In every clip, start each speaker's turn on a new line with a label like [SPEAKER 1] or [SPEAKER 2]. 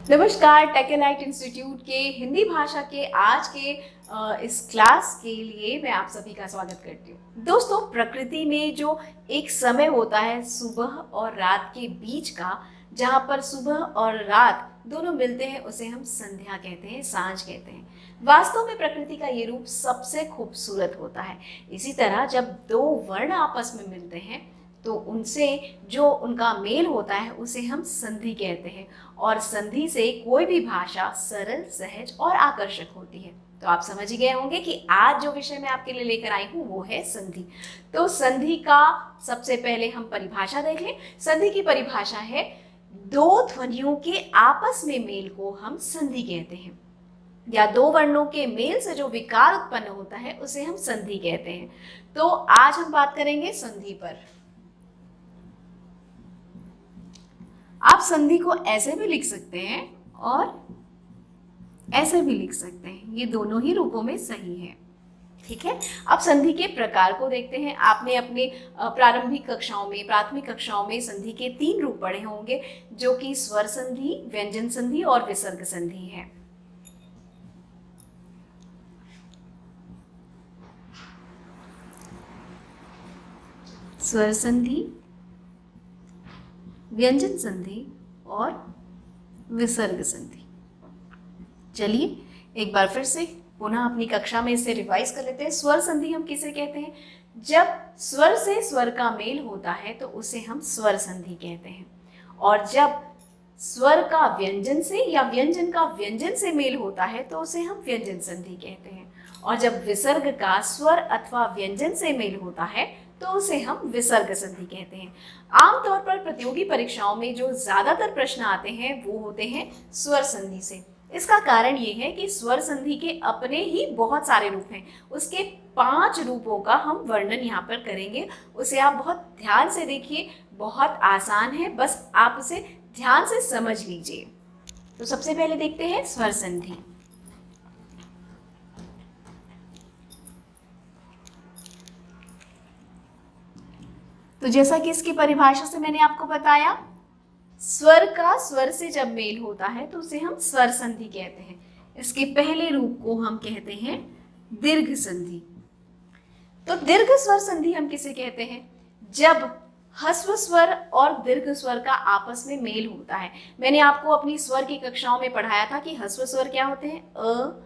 [SPEAKER 1] नमस्कार, टेकेलाइट इंस्टीट्यूट के हिंदी भाषा के आज के इस क्लास के लिए मैं आप सभी का स्वागत करती हूँ। दोस्तों, प्रकृति में जो एक समय होता है सुबह और रात के बीच का, जहाँ पर सुबह और रात दोनों मिलते हैं, उसे हम संध्या कहते हैं, सांझ कहते हैं। वास्तव में प्रकृति का ये रूप सबसे खूबसूरत होता है। इसी तरह जब दो वर्ण आपस में मिलते हैं तो उनसे जो उनका मेल होता है उसे हम संधि कहते हैं, और संधि से कोई भी भाषा सरल, सहज और आकर्षक होती है। तो आप समझ ही गए होंगे कि आज जो विषय मैं आपके लिए लेकर आई हूँ वो है संधि। तो संधि का सबसे पहले हम परिभाषा देख लें। संधि की परिभाषा है, दो ध्वनियों के आपस में मेल को हम संधि कहते हैं, या दो वर्णों के मेल से जो विकार उत्पन्न होता है उसे हम संधि कहते हैं। तो आज हम बात करेंगे संधि पर। आप संधि को ऐसे भी लिख सकते हैं और ऐसे भी लिख सकते हैं, ये दोनों ही रूपों में सही है। ठीक है, अब संधि के प्रकार को देखते हैं। आपने अपने प्रारंभिक कक्षाओं में, प्राथमिक कक्षाओं में संधि के 3 रूप पढ़े होंगे, जो कि स्वर संधि, व्यंजन संधि और विसर्ग संधि है। स्वर संधि, व्यंजन संधि और विसर्ग संधि। चलिए एक बार फिर से पुनः अपनी कक्षा में इसे रिवाइज कर लेते हैं। स्वर संधि हम किसे कहते हैं? जब स्वर से स्वर का मेल होता है तो उसे हम स्वर संधि कहते हैं, और जब स्वर का व्यंजन से या व्यंजन का व्यंजन से मेल होता है तो उसे हम व्यंजन संधि कहते हैं, और जब विसर्ग का स्वर अथवा व्यंजन से मेल होता है तो उसे हम विसर्ग संधि कहते हैं। आमतौर पर प्रतियोगी परीक्षाओं में जो ज्यादातर प्रश्न आते हैं वो होते हैं स्वर संधि से। इसका कारण ये है कि स्वर संधि के अपने ही बहुत सारे रूप हैं। उसके 5 रूपों का हम वर्णन यहाँ पर करेंगे। उसे आप बहुत ध्यान से देखिए, बहुत आसान है, बस आप उसे ध्यान से समझ लीजिए। तो सबसे पहले देखते हैं स्वर संधि। तो जैसा कि इसकी परिभाषा से मैंने आपको बताया, स्वर का स्वर से जब मेल होता है तो उसे हम स्वर संधि कहते हैं। इसके पहले रूप को हम कहते हैं दीर्घ संधि। तो दीर्घ स्वर संधि हम किसे कहते हैं? जब ह्रस्व स्वर और दीर्घ स्वर का आपस में मेल होता है। मैंने आपको अपनी स्वर की कक्षाओं में पढ़ाया था कि ह्रस्व स्वर क्या होते हैं? अ,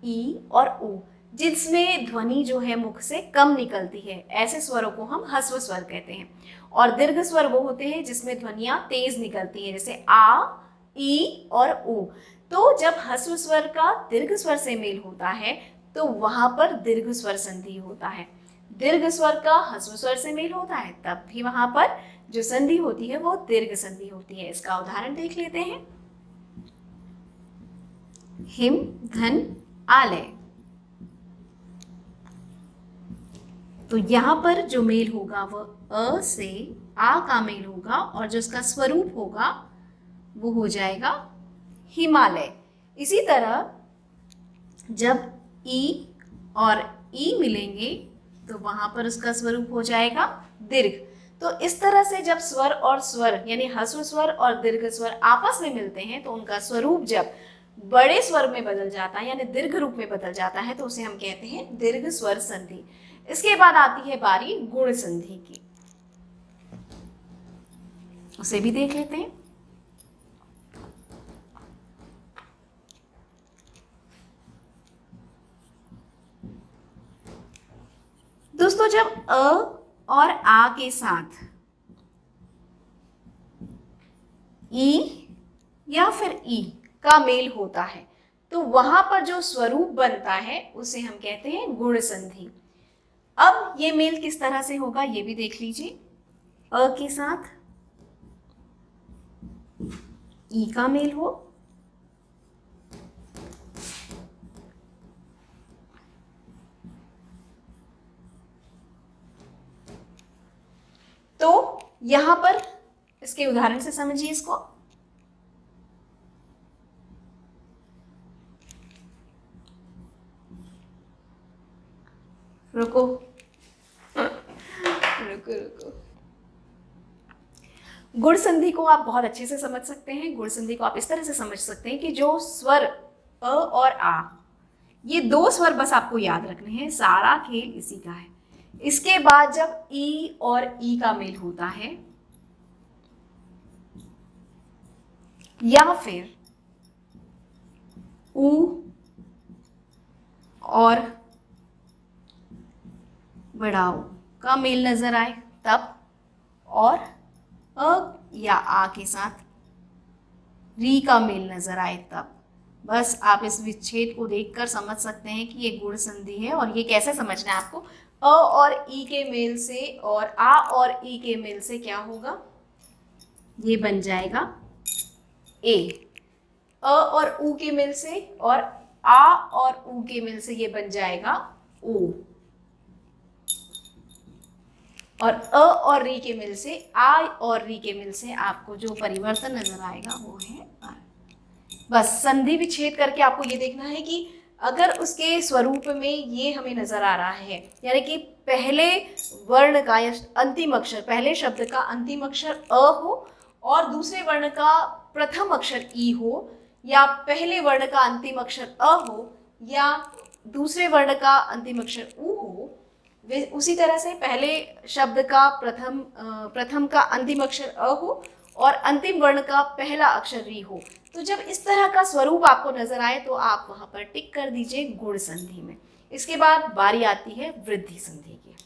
[SPEAKER 1] ई और उ, जिसमें ध्वनि जो है मुख से कम निकलती है, ऐसे स्वरों को हम ह्रस्व स्वर कहते हैं। और दीर्घ स्वर वो होते हैं जिसमें ध्वनियां तेज निकलती हैं, जैसे आ, ई और उ। तो जब ह्रस्व स्वर का दीर्घ स्वर से मेल होता है तो वहां पर दीर्घ स्वर संधि होता है। दीर्घ स्वर का ह्रस्व स्वर से मेल होता है तब भी वहां पर जो संधि होती है वो दीर्घ संधि होती है। इसका उदाहरण देख लेते हैं। हिम, धन, आलय। तो यहाँ पर जो मेल होगा वह अ से आ का मेल होगा, और जो इसका स्वरूप होगा वो हो जाएगा हिमालय। इसी तरह जब ई और ई मिलेंगे तो वहां पर उसका स्वरूप हो जाएगा दीर्घ। तो इस तरह से जब स्वर और स्वर यानी ह्रस्व स्वर और दीर्घ स्वर आपस में मिलते हैं तो उनका स्वरूप जब बड़े स्वर में बदल जाता है यानी दीर्घ रूप में बदल जाता है तो उसे हम कहते हैं दीर्घ स्वर संधि। इसके बाद आती है बारी गुण संधि की, उसे भी देख लेते हैं। दोस्तों, जब अ और आ के साथ ई या फिर ई का मेल होता है तो वहां पर जो स्वरूप बनता है उसे हम कहते हैं गुण संधि। अब ये मेल किस तरह से होगा ये भी देख लीजिए। अ के साथ ई का मेल हो, तो यहां पर इसके उदाहरण से समझिए इसको। रुको रुको रुको। गुण संधि को आप बहुत अच्छे से समझ सकते हैं। गुण संधि को आप इस तरह से समझ सकते हैं कि जो स्वर अ और आ, ये दो स्वर बस आपको याद रखने हैं, सारा खेल इसी का है। इसके बाद जब ई और ई का मेल होता है या फिर ऊ और बड़ा ऊ का मेल नजर आए तब, और अ या आ के साथ री का मेल नजर आए तब, बस आप इस विच्छेद को देखकर समझ सकते हैं कि ये गुण संधि है। और ये कैसे समझना है आपको, अ और ई के मेल से और आ और ई के मेल से क्या होगा, ये बन जाएगा ए। अ और ऊ के मेल से और आ और ऊ के मेल से ये बन जाएगा ओ। और अ और री के मिल से, आ और री के मिल से आपको जो परिवर्तन नजर आएगा वो है आ। बस संधि विच्छेद करके आपको ये देखना है कि अगर उसके स्वरूप में ये हमें नजर आ रहा है, यानी कि पहले वर्ण का या अंतिम अक्षर, पहले शब्द का अंतिम अक्षर अ हो और दूसरे वर्ण का प्रथम अक्षर ई हो, या पहले वर्ण का अंतिम अक्षर अ हो या दूसरे वर्ण का अंतिम अक्षर ऊ हो, उसी तरह से पहले शब्द का प्रथम का अंतिम अक्षर अ हो और अंतिम वर्ण का पहला अक्षर री हो। तो जब इस तरह का स्वरूप आपको नजर आए तो आप वहां पर टिक कर दीजिए गुण संधि में। इसके बाद बारी आती है वृद्धि संधि की।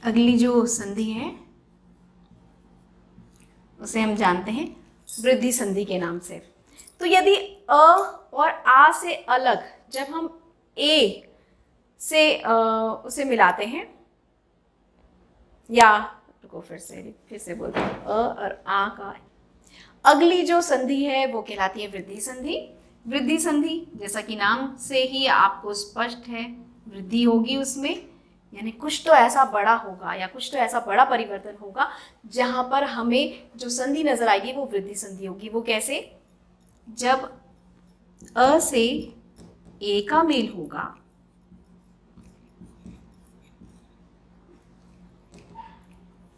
[SPEAKER 1] अगली जो संधि है उसे हम जानते हैं वृद्धि संधि के नाम से। तो यदि अ और आ से अलग जब हम ए से उसे मिलाते हैं, या रुको फिर से बोलते हैं, अ और आ का अगली जो संधि है वो कहलाती है वृद्धि संधि। वृद्धि संधि जैसा कि नाम से ही आपको स्पष्ट है, वृद्धि होगी उसमें, यानी कुछ तो ऐसा बड़ा होगा या कुछ तो ऐसा बड़ा परिवर्तन होगा जहां पर हमें जो संधि नजर आएगी वो वृद्धि संधि होगी। वो कैसे, जब अ से ए का मेल होगा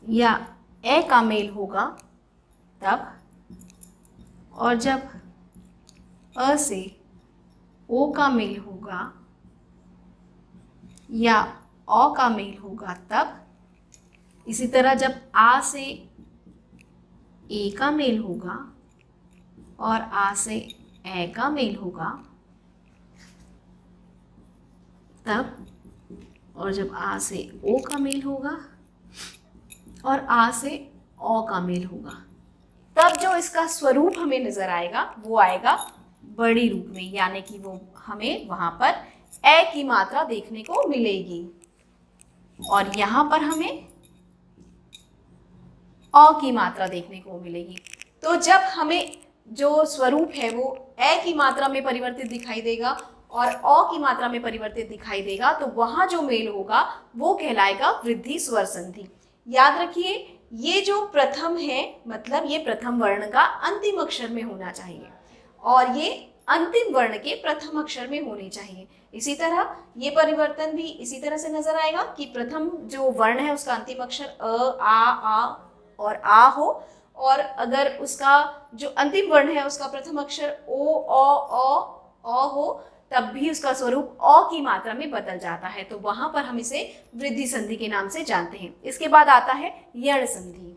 [SPEAKER 1] या ए का मेल होगा तब, और जब अ से ओ का मेल होगा या अ का मेल होगा तब, इसी तरह जब आ से ए का मेल होगा और आ से ए का मेल होगा तब, और जब आ से ओ का मेल होगा और आ से ओ का मेल होगा तब जो इसका स्वरूप हमें नजर आएगा वो आएगा बड़ी रूप में, यानी कि वो हमें वहां पर ए की मात्रा देखने को मिलेगी और यहां पर हमें अ की मात्रा देखने को मिलेगी। तो जब हमें जो स्वरूप है वो ए की मात्रा में परिवर्तित दिखाई देगा और अ की मात्रा में परिवर्तित दिखाई देगा, तो वहां जो मेल होगा वो कहलाएगा वृद्धि स्वर संधि। याद रखिए, ये जो प्रथम है मतलब ये प्रथम वर्ण का अंतिम अक्षर में होना चाहिए और ये अंतिम वर्ण के प्रथम अक्षर में होने चाहिए। इसी तरह ये परिवर्तन भी इसी तरह से नजर आएगा कि प्रथम जो वर्ण है उसका अंतिम अक्षर अ, आ और आ हो, और अगर उसका जो अंतिम वर्ण है उसका प्रथम अक्षर ओ, अ हो, तब भी उसका स्वरूप अ की मात्रा में बदल जाता है। तो वहां पर हम इसे वृद्धि संधि के नाम से जानते हैं। इसके बाद आता है यण संधि।